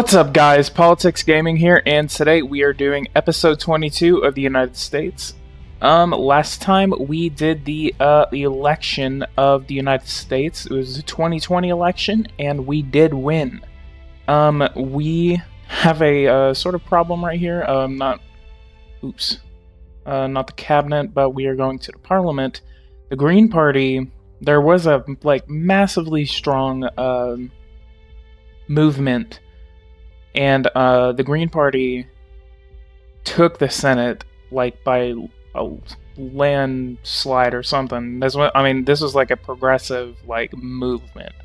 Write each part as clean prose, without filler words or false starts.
What's up, guys? PoliticsGaming here, and today we are doing episode 22 of the United States. Last time we did the election of the United States. It was the 2020 election, and we did win. We have a sort of problem right here. Not the cabinet, but we are going to the parliament. The Green Party, there was a massively strong movement. And the Green Party took the Senate by a landslide or something. This was like a progressive movement,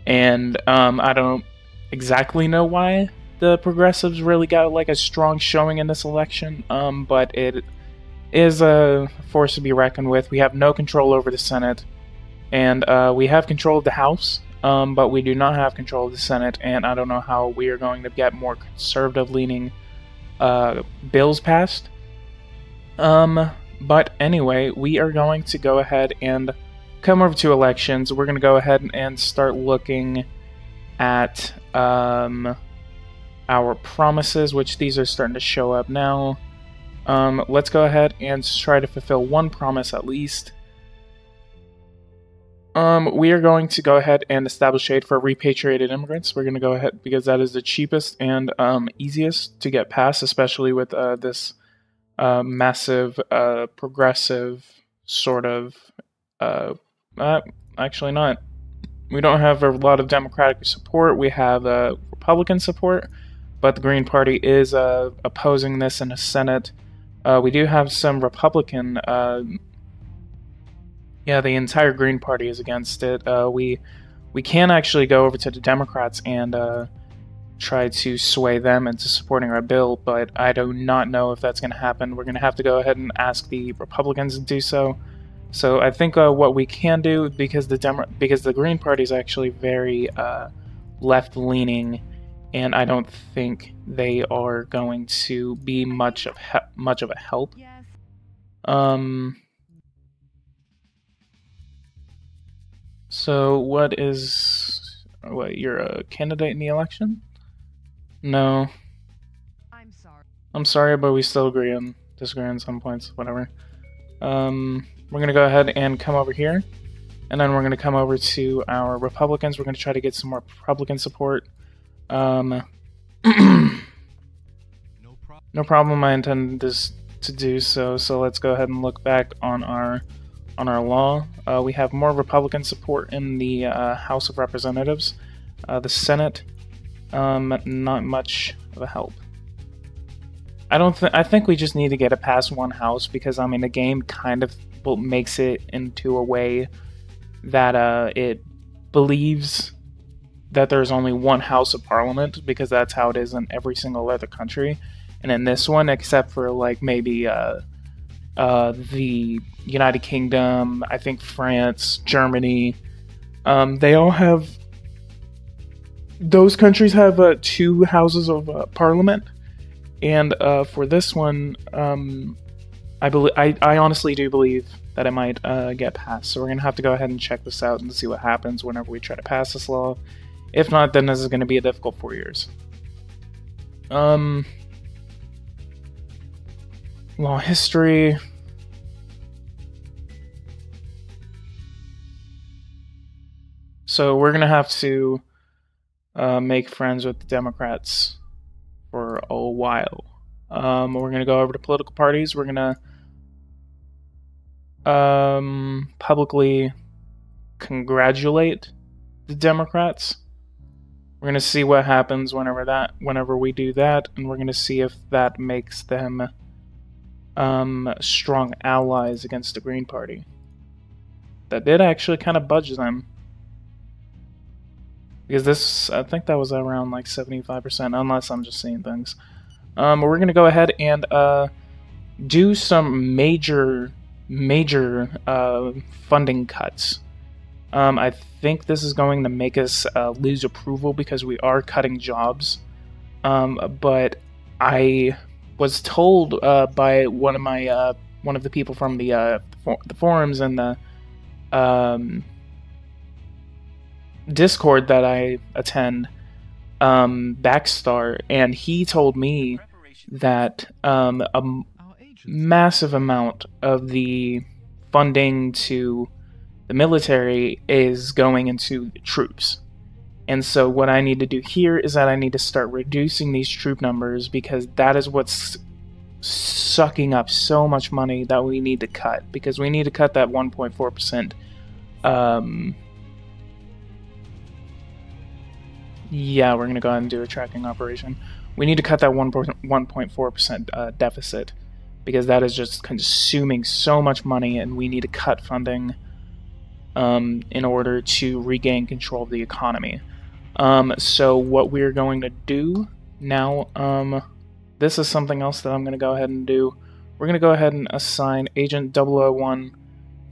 and I don't exactly know why the progressives really got a strong showing in this election. But it is a force to be reckoned with. We have no control over the Senate, and we have control of the House. But we do not have control of the Senate, and I don't know how we are going to get more conservative-leaning bills passed. But anyway, we are going to go ahead and come over to elections. We're going to go ahead and start looking at our promises, which these are starting to show up now. Let's go ahead and try to fulfill one promise at least. We are going to go ahead and establish aid for repatriated immigrants. We're going to go ahead because that is the cheapest and easiest to get passed, especially with this massive progressive sort of... actually not. We don't have a lot of Democratic support. We have Republican support, but the Green Party is opposing this in the Senate. We do have some Republican... Yeah, the entire Green Party is against it. We can actually go over to the Democrats and try to sway them into supporting our bill, but I do not know if that's going to happen. We're going to have to go ahead and ask the Republicans to do so. So I think what we can do, because the Green Party is actually very left-leaning, and I don't think they are going to be much of a help. Yes. So you're a candidate in the election? No. I'm sorry, but we still disagree on some points, whatever. We're gonna go ahead and come over here, and then we're gonna come over to our Republicans. We're gonna try to get some more Republican support. No problem, I intend to do so, so let's go ahead and look back on our law. We have more Republican support in the House of Representatives. The Senate, not much of a help. I think we just need to get it past one house, because the game kind of makes it into a way that it believes that there's only one House of Parliament, because that's how it is in every single other country. And in this one, except for maybe the United Kingdom, I think France, Germany, they all have... Those countries have 2 houses of parliament, and for this one, I honestly do believe that it might get passed. So we're gonna have to go ahead and check this out and see what happens whenever we try to pass this law. If not, then this is going to be a difficult 4 years. Law history. So we're going to have to make friends with the Democrats for a while. We're going to go over to political parties. We're going to publicly congratulate the Democrats. We're going to see what happens whenever we do that, and we're going to see if that makes them strong allies against the Green Party. That did actually kind of budge them. Because I think that was around 75%, unless I'm just seeing things. We're going to go ahead and do some major funding cuts. I think this is going to make us lose approval, because we are cutting jobs. But I was told by one of the people from the forums and the Discord that I attend Backstar, and he told me that a massive amount of the funding to the military is going into the troops. And so what I need to do here is that I need to start reducing these troop numbers, because that is what's sucking up so much money that we need to cut, because we need to cut that 1.4%. Yeah, we're going to go ahead and do a tracking operation. We need to cut that 1.4% deficit, because that is just consuming so much money, and we need to cut funding in order to regain control of the economy. So what we're going to do now, this is something else that I'm going to go ahead and do. We're going to go ahead and assign Agent 001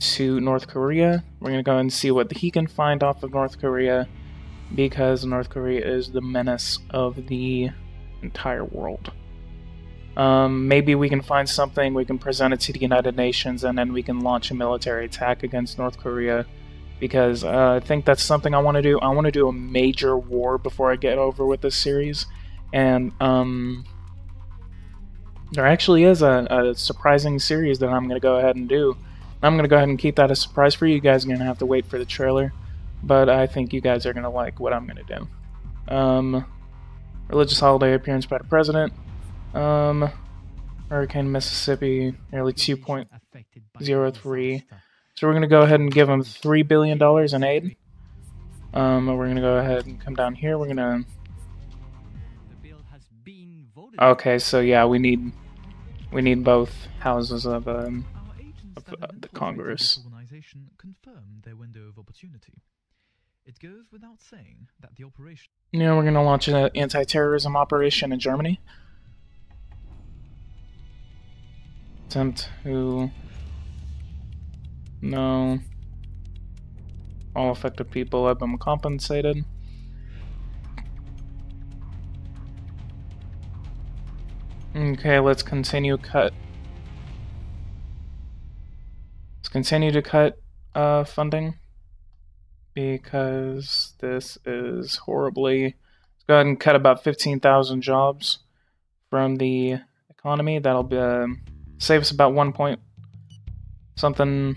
to North Korea. We're going to go ahead and see what he can find off of North Korea, because North Korea is the menace of the entire world. Maybe we can find something, we can present it to the United Nations, and then we can launch a military attack against North Korea, because I think that's something I want to do. I want to do a major war before I get over with this series, and there actually is a surprising series that I'm going to go ahead and do. I'm going to go ahead and keep that a surprise for you. You guys are going to have to wait for the trailer, but I think you guys are going to like what I'm going to do. Religious holiday appearance by the president. Hurricane Mississippi, nearly 2.03. So we're going to go ahead and give them $3 billion in aid. We're going to go ahead and come down here. We're going to... Okay, so yeah, we need both houses of the Congress. It goes without saying that the operation... Yeah, we're going to launch an anti-terrorism operation in Germany. Attempt to... No. All affected people have been compensated. Okay, let's continue cut. Let's continue to cut funding, because this is horribly... Let's go ahead and cut about 15,000 jobs from the economy. That'll be save us about 1 point something,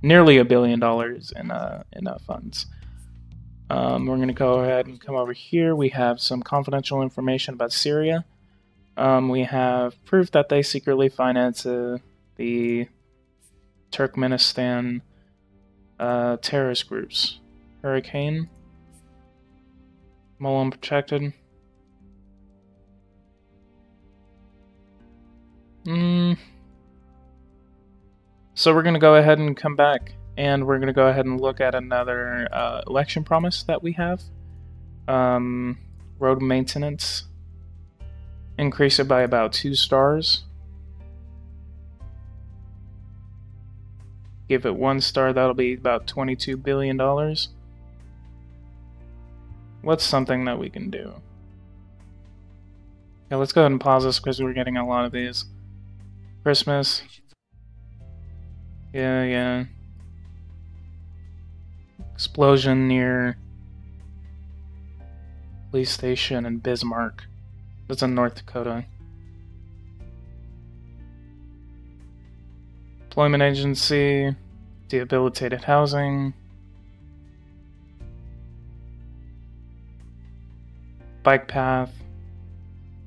nearly $1 billion in funds. We're going to go ahead and come over here. We have some confidential information about Syria. We have proof that they secretly finance the Turkmenistan terrorist groups. Hurricane. Mole unprotected. So we're going to go ahead and come back, and we're going to go ahead and look at another election promise that we have. Road maintenance. Increase it by about 2 stars. Give it 1 star, that'll be about $22 billion. What's something that we can do? Yeah, let's go ahead and pause this because we're getting a lot of these. Christmas. Yeah. Explosion near police station in Bismarck. That's in North Dakota. Employment agency. Debilitated housing. Bike path.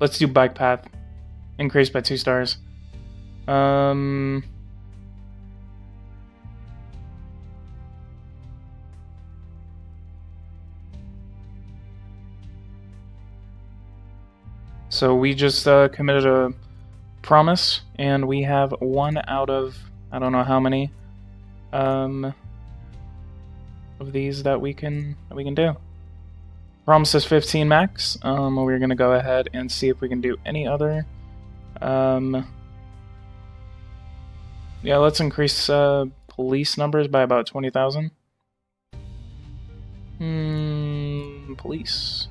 Let's do bike path. Increased by 2 stars. So we just committed a promise, and we have 1 out of I don't know how many of these that we can do. Promise is 15 max. We're gonna go ahead and see if we can do any other. Yeah, let's increase police numbers by about 20,000. Police.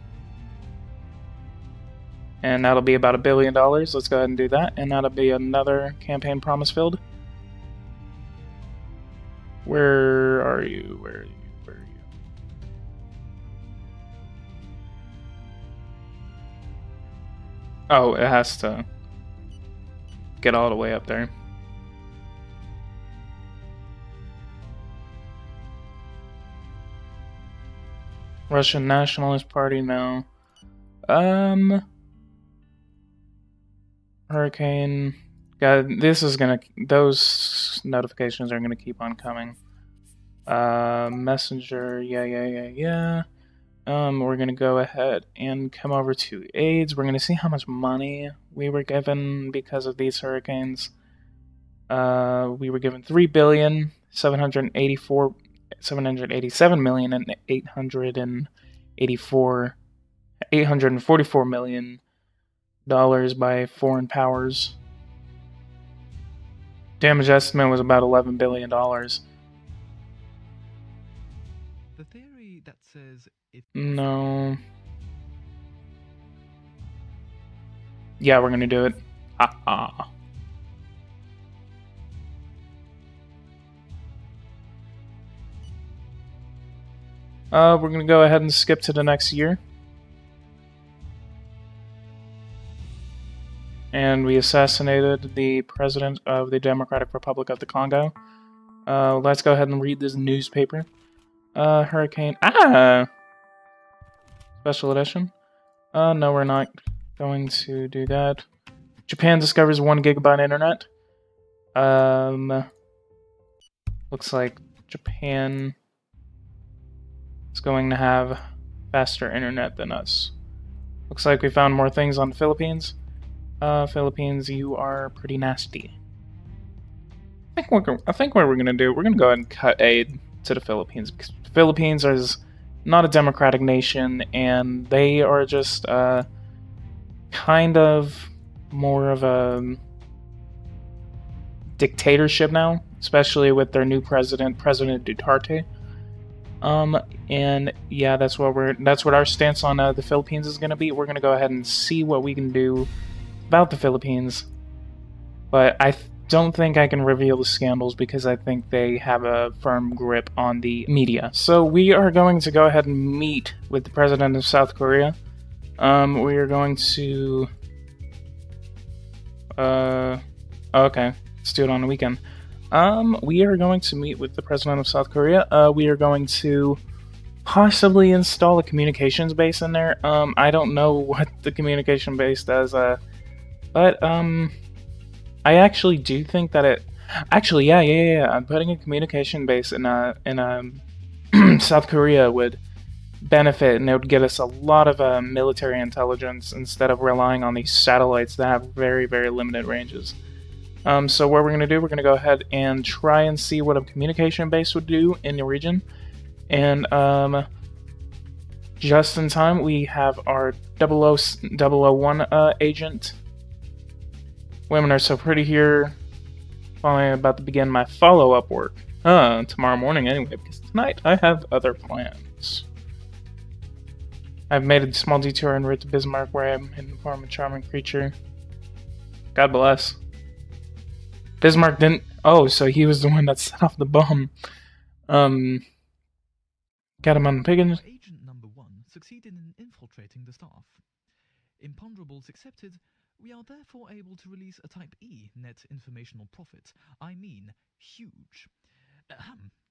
And that'll be about $1 billion. Let's go ahead and do that. And that'll be another campaign promise filled. Where are you? Where are you? Oh, it has to get all the way up there. Russian Nationalist Party now. Hurricane. God, this is gonna. Those notifications are gonna keep on coming. Messenger. Yeah. We're gonna go ahead and come over to AIDS. We're gonna see how much money we were given because of these hurricanes. We were given 3,787,844,844,000,000 by foreign powers. Damage estimate was about $11 billion. The theory that says if No. Yeah, we're gonna do it. Ha. We're gonna go ahead and skip to the next year. And we assassinated the president of the Democratic Republic of the Congo. Let's go ahead and read this newspaper. Hurricane. Special edition. No, we're not going to do that. Japan discovers 1 gigabyte internet. Looks like Japan is going to have faster internet than us. Looks like we found more things on the Philippines. Philippines, you are pretty nasty. I think what we're gonna do, we're gonna go ahead and cut aid to the Philippines, because the Philippines is not a democratic nation, and they are just kind of more of a dictatorship now, especially with their new president, President Duterte. And yeah, that's what our stance on the Philippines is gonna be. We're gonna go ahead and see what we can do about the Philippines, but I don't think I can reveal the scandals because I think they have a firm grip on the media. So we are going to go ahead and meet with the president of South Korea. We are going to okay, let's do it on the weekend. We are going to meet with the president of South Korea. We are going to possibly install a communications base in there. I don't know what the communication base does, but I actually do think that it. Actually, yeah. Putting a communication base in South Korea would benefit, and it would get us a lot of military intelligence instead of relying on these satellites that have very, very limited ranges. So what we're going to do, we're going to go ahead and try and see what a communication base would do in the region. And just in time, we have our 001 agent. Women are so pretty here. Finally about to begin my follow-up work. Tomorrow morning anyway, because tonight I have other plans. I've made a small detour en route to Bismarck, where I'm in the form of a charming creature. God bless. Bismarck didn't... Oh, so he was the one that set off the bomb. Got him on the piggins. Agent number 1 succeeded in infiltrating the staff. Imponderables accepted, we are therefore able to release a Type E net informational profit. I mean, huge.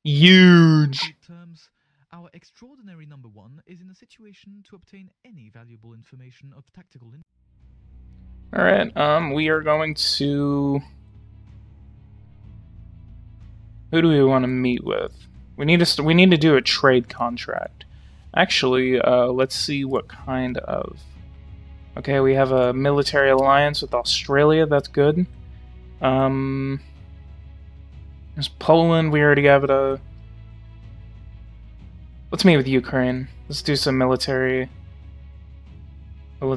Huge. In terms, our extraordinary number 1 is in a situation to obtain any valuable information of tactical interest. Alright, we are going to... Who do we want to meet with? We need to do a trade contract. Actually, let's see what kind of... Okay, we have a military alliance with Australia, that's good. There's Poland, we already have it. Let's meet with Ukraine. Let's do some military... No,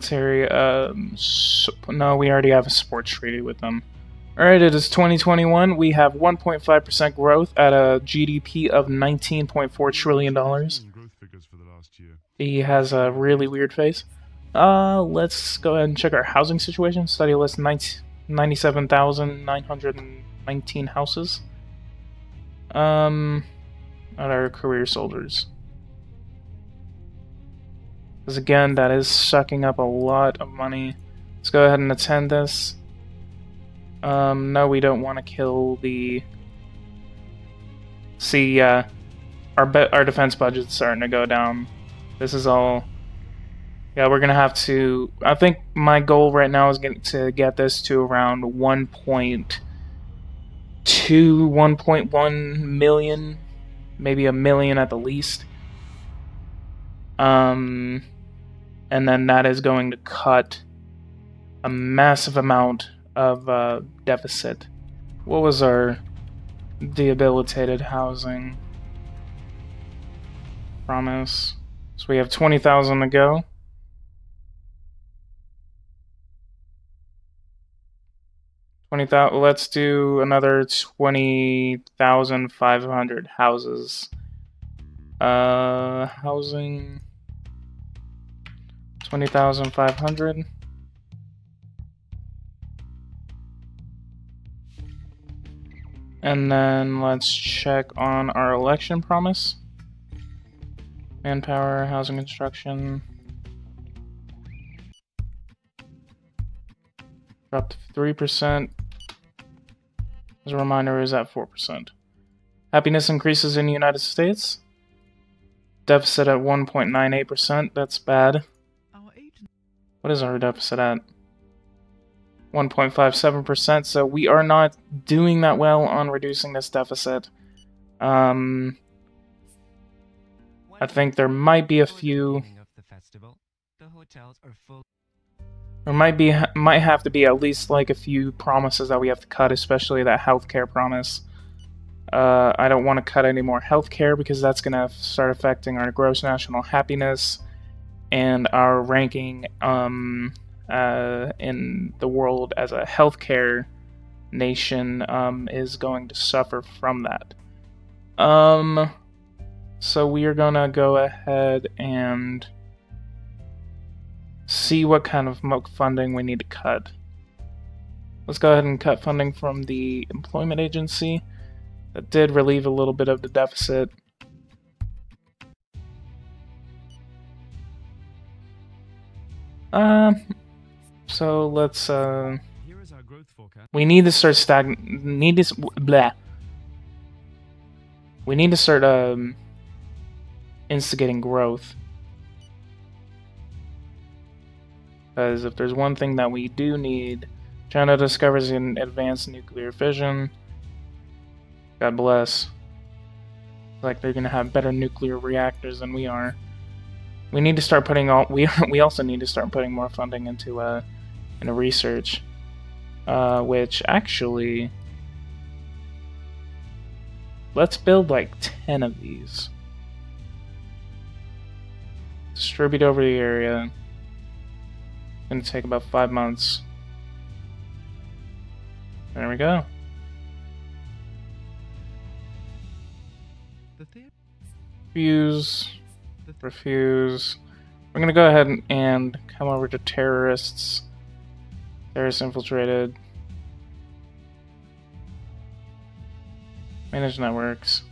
we already have a sports treaty with them. Alright, it is 2021. We have 1.5% growth at a GDP of $19.4 trillion. He has a really weird face. Let's go ahead and check our housing situation. Study list 97,919 houses. At our career soldiers. Because again, that is sucking up a lot of money. Let's go ahead and attend this. No, we don't want to kill the... See, our defense budget's starting to go down. This is all... Yeah, we're gonna have to... I think my goal right now is to get this to around 1.2, 1.1 million, maybe a million at the least. And then that is going to cut a massive amount of deficit. What was our debilitated housing promise? So we have 20,000 to go. 20,000. Let's do another 20,500 houses. Housing 20,500. And then let's check on our election promise. Manpower, housing construction. Dropped to 3%. As a reminder, is at 4%. Happiness increases in the United States. Deficit at 1.98%. That's bad. What is our deficit at? 1.57%. So we are not doing that well on reducing this deficit. I think there might be a few. There might have to be at least like a few promises that we have to cut, especially that healthcare promise. I don't want to cut any more healthcare because that's going to start affecting our gross national happiness and our ranking in the world as a healthcare nation is going to suffer from that. So we are going to go ahead and see what kind of funding we need to cut. Let's go ahead and cut funding from the employment agency. That did relieve a little bit of the deficit. So let's we need to start We need to start instigating growth. Because if there's one thing that we do need, China discovers in advanced nuclear fission. God bless. Like they're gonna have better nuclear reactors than we are. We need to start putting we also need to start putting more funding into research, which actually, let's build like 10 of these. Distribute over the area. It's gonna take about 5 months. There we go. Refuse. We're gonna go ahead and come over to terrorists. Terrorists infiltrated. Manage networks.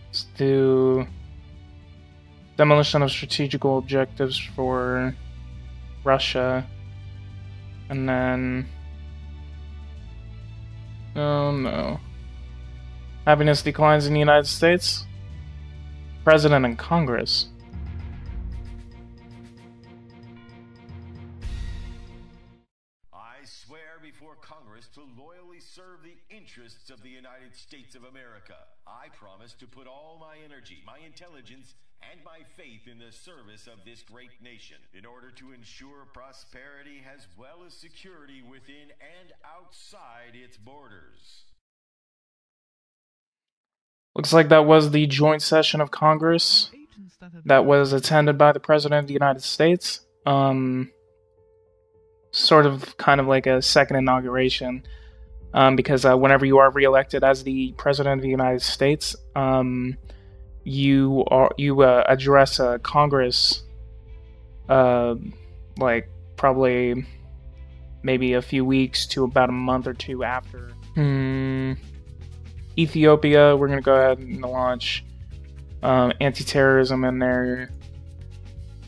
Let's do demolition of strategical objectives for Russia. And then... oh no. Happiness declines in the United States. President and Congress. I swear before Congress to loyally serve the interests of the United States of America. I promise to put all my energy, my intelligence, and my faith in the service of this great nation in order to ensure prosperity as well as security within and outside its borders. Looks like that was the joint session of Congress that was attended by the President of the United States. Sort of kind of like a second inauguration, because whenever you are reelected as the President of the United States, you address Congress like probably maybe a few weeks to about a month or two after. Ethiopia, we're going to go ahead and launch anti-terrorism in there.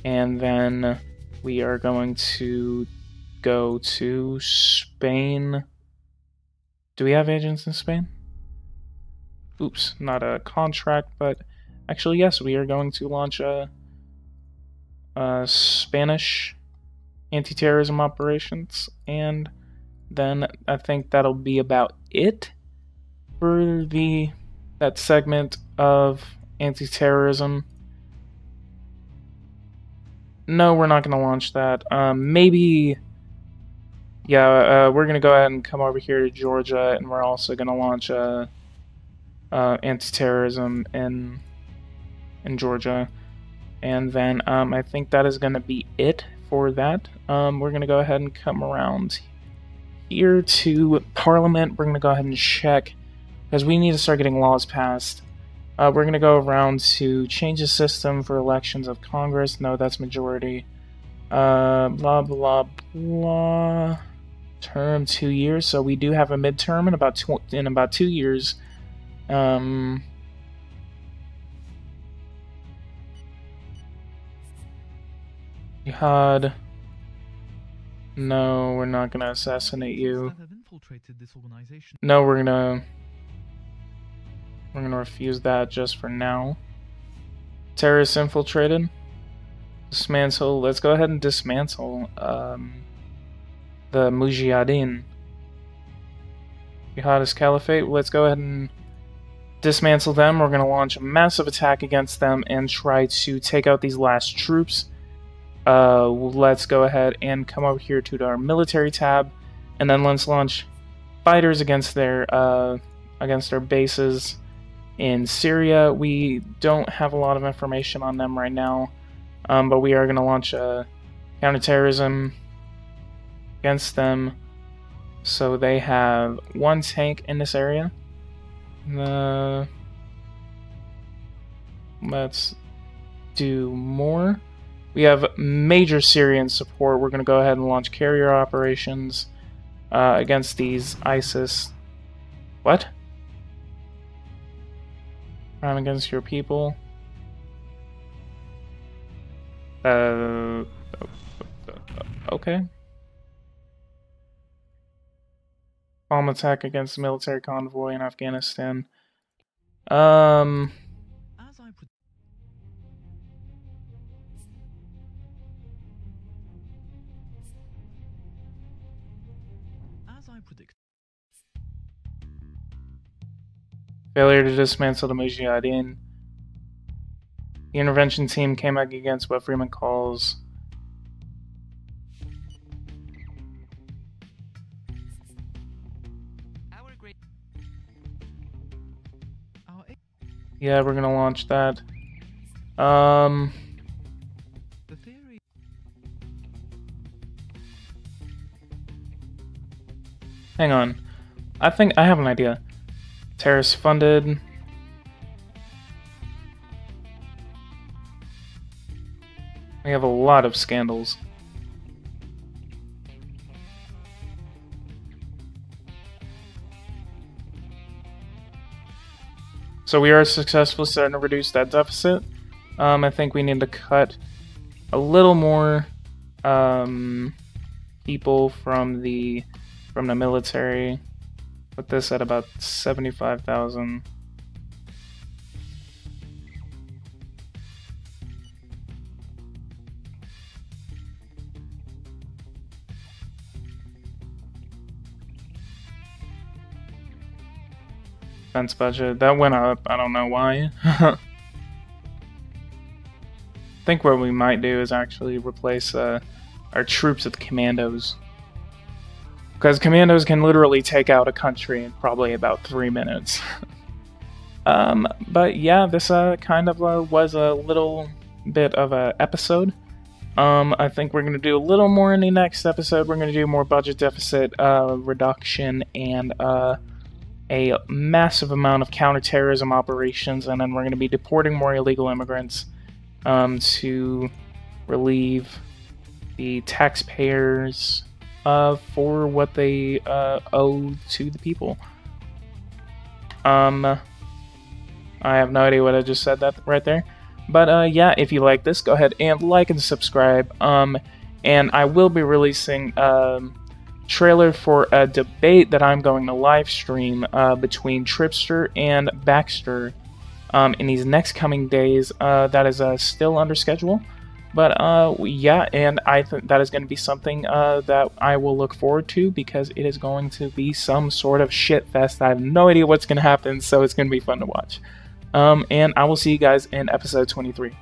And then we are going to go to Spain. Do we have agents in Spain? Oops, not a contract, but actually, yes, we are going to launch a Spanish anti-terrorism operations, and then I think that'll be about it for that segment of anti-terrorism. No, we're not going to launch that. Maybe, yeah, we're going to go ahead and come over here to Georgia, and we're also going to launch anti-terrorism in Georgia. And then I think that is going to be it for that. We're going to go ahead and come around here to Parliament. We're going to go ahead and check, because we need to start getting laws passed. We're going to go around to change the system for elections of Congress. No, that's majority. Blah, blah, blah. Term 2 years. So we do have a midterm in about 2 years. Jihad. No, we're not gonna assassinate you. No, we're gonna refuse that just for now. Terrorists infiltrated. Dismantle. Let's go ahead and dismantle the Mujahideen. Jihadist Caliphate. Let's go ahead and dismantle them. We're gonna launch a massive attack against them and try to take out these last troops. Let's go ahead and come over here to our military tab, and then let's launch fighters against their bases in Syria. We don't have a lot of information on them right now, but we are going to launch a counterterrorism against them. So they have 1 tank in this area. Let's do more. We have major Syrian support. We're going to go ahead and launch carrier operations against these ISIS. What? Crime against your people. Okay. Bomb attack against the military convoy in Afghanistan. Failure to dismantle the Mujahideen. The intervention team came back against what Freeman calls yeah, we're gonna launch that. Hang on. I think I have an idea. Terrorist funded. We have a lot of scandals. So we are successfully starting to reduce that deficit. I think we need to cut a little more people from the military. Put this at about 75,000. Defense budget, that went up. I don't know why. I think what we might do is actually replace our troops with commandos. Because commandos can literally take out a country in probably about 3 minutes. But yeah, this kind of was a little bit of an episode. I think we're going to do a little more in the next episode. We're going to do more budget deficit reduction and a massive amount of counterterrorism operations. And then we're going to be deporting more illegal immigrants to relieve the taxpayers for what they owe to the people. I have no idea what I just said that right there. But yeah, if you like this, go ahead and like and subscribe. And I will be releasing trailer for a debate that I'm going to live stream between Tripster and Baxter in these next coming days. That is still under schedule. But yeah, and I think that is going to be something that I will look forward to, because it is going to be some sort of shit fest. I have no idea what's going to happen, so it's going to be fun to watch. And I will see you guys in episode 23.